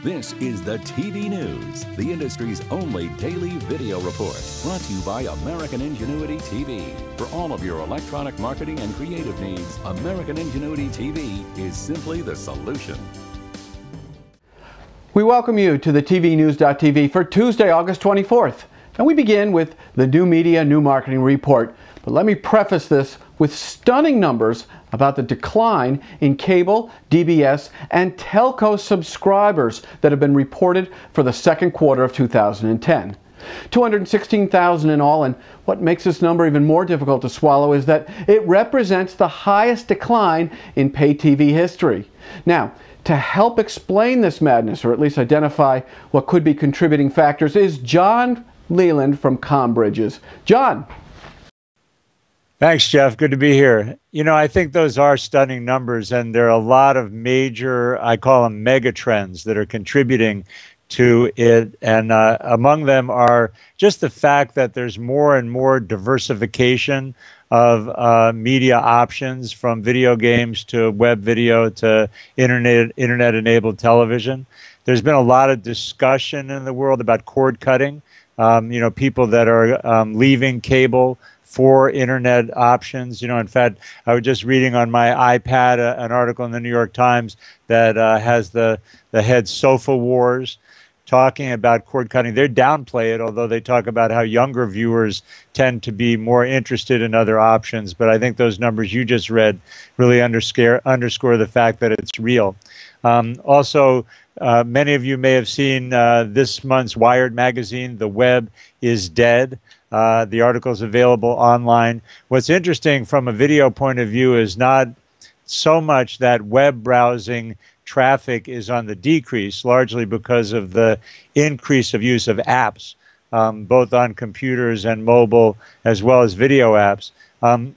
This is the TV News, the industry's only daily video report, brought to you by American Ingenuity TV. For all of your electronic marketing and creative needs, American Ingenuity TV is simply the solution. We welcome you to the tvnews.tv for Tuesday, August 24th. And we begin with the New Media, New Marketing Report. But let me preface this with stunning numbers about the decline in cable, DBS, and telco subscribers that have been reported for the second quarter of 2010. 216,000 in all, and what makes this number even more difficult to swallow is that it represents the highest decline in pay TV history. Now, to help explain this madness, or at least identify what could be contributing factors, is John Leland from Combridges. John. Thanks, Jeff. Good to be here. You know, I think those are stunning numbers, and there are a lot of major, I call them mega trends, that are contributing to it. And among them are just the fact that there's more and more diversification of media options, from video games to web video to internet-enabled television. There's been a lot of discussion in the world about cord cutting. You know, people that are leaving cable for internet options. You know, in fact, I was just reading on my iPad an article in the New York Times that has the head Sofa Wars, talking about cord cutting. They downplay it, although they talk about how younger viewers tend to be more interested in other options. But I think those numbers you just read really underscore the fact that it's real. Also, many of you may have seen this month's Wired magazine, "The Web is Dead." The article is available online. What's interesting from a video point of view is not so much that web browsing traffic is on the decrease, largely because of the increase of use of apps, both on computers and mobile, as well as video apps.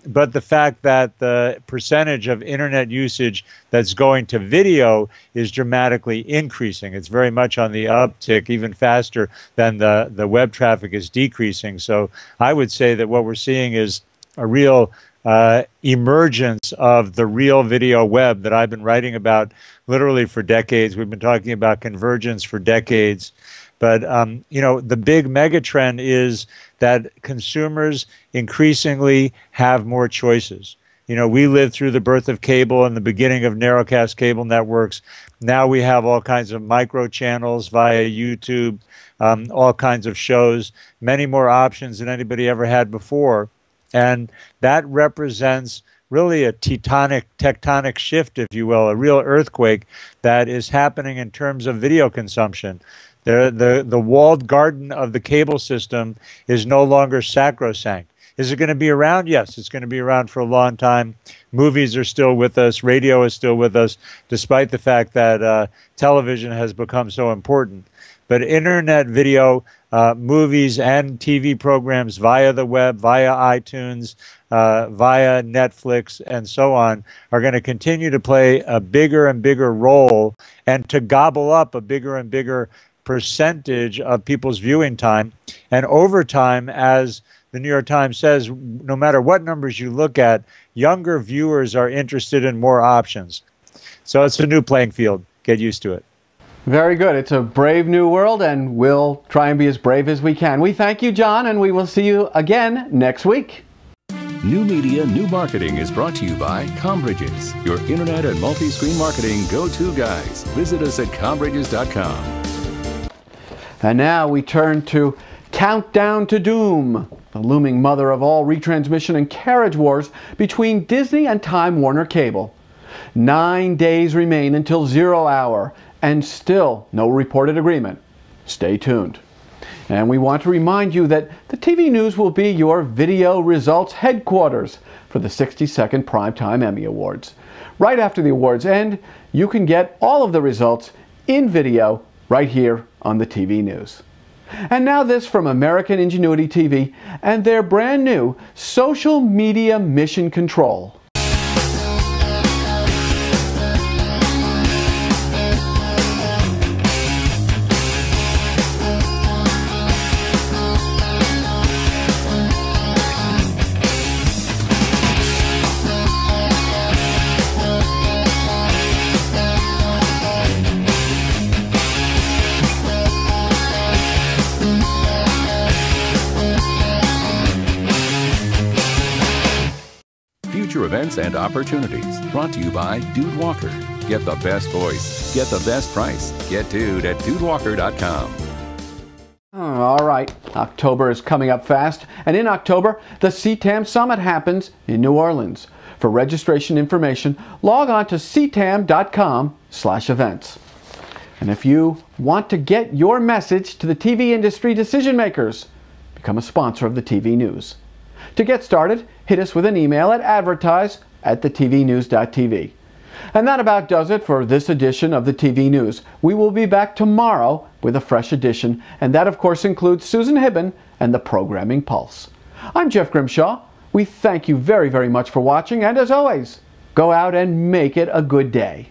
But the fact that the percentage of internet usage that's going to video is dramatically increasing. It's very much on the uptick, even faster than the web traffic is decreasing. So I would say that what we're seeing is a real emergence of the real video web that I've been writing about literally for decades. We've been talking about convergence for decades. But, you know, the big mega trend is that consumers increasingly have more choices. You know, we lived through the birth of cable and the beginning of narrowcast cable networks. Now we have all kinds of micro channels via YouTube, all kinds of shows, many more options than anybody ever had before. And that represents really a tectonic shift, if you will, a real earthquake that is happening in terms of video consumption. The walled garden of the cable system is no longer sacrosanct. Is it going to be around? Yes, it's going to be around for a long time. Movies are still with us. Radio is still with us, despite the fact that television has become so important. But internet video, movies and TV programs via the web, via iTunes, via Netflix, and so on, are going to continue to play a bigger and bigger role and to gobble up a bigger and bigger percentage of people's viewing time. And over time, as the New York Times says, no matter what numbers you look at, younger viewers are interested in more options. So it's a new playing field. Get used to it. Very good. It's a brave new world, and we'll try and be as brave as we can. We thank you, John, and we will see you again next week. New Media, New Marketing is brought to you by Combridges, your internet and multi-screen marketing go-to guys. Visit us at combridges.com. And now we turn to Countdown to Doom, the looming mother of all retransmission and carriage wars between Disney and Time Warner Cable. 9 days remain until 0 hour, and still no reported agreement. Stay tuned. And we want to remind you that the TV News will be your video results headquarters for the 62nd Primetime Emmy Awards. Right after the awards end, you can get all of the results in video right here on the TV News. And now this from American Ingenuity TV and their brand new Social Media Mission Control. events and opportunities. Brought to you by Dude Walker. Get the best voice. Get the best price. Get Dude at dudewalker.com. All right, October is coming up fast, and in October, the CTAM Summit happens in New Orleans. For registration information, log on to ctam.com/events. And if you want to get your message to the TV industry decision makers, become a sponsor of the TV News. To get started, hit us with an email at advertise@thetvnews.tv. And that about does it for this edition of the TV News. We will be back tomorrow with a fresh edition, and that of course includes Susan Hibben and the Programming Pulse. I'm Jeff Grimshaw. We thank you very, very much for watching, and as always, go out and make it a good day.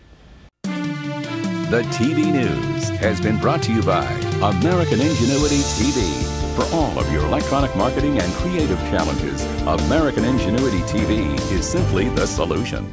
The TV News has been brought to you by American Ingenuity TV. For all of your electronic marketing and creative challenges, American Ingenuity TV is simply the solution.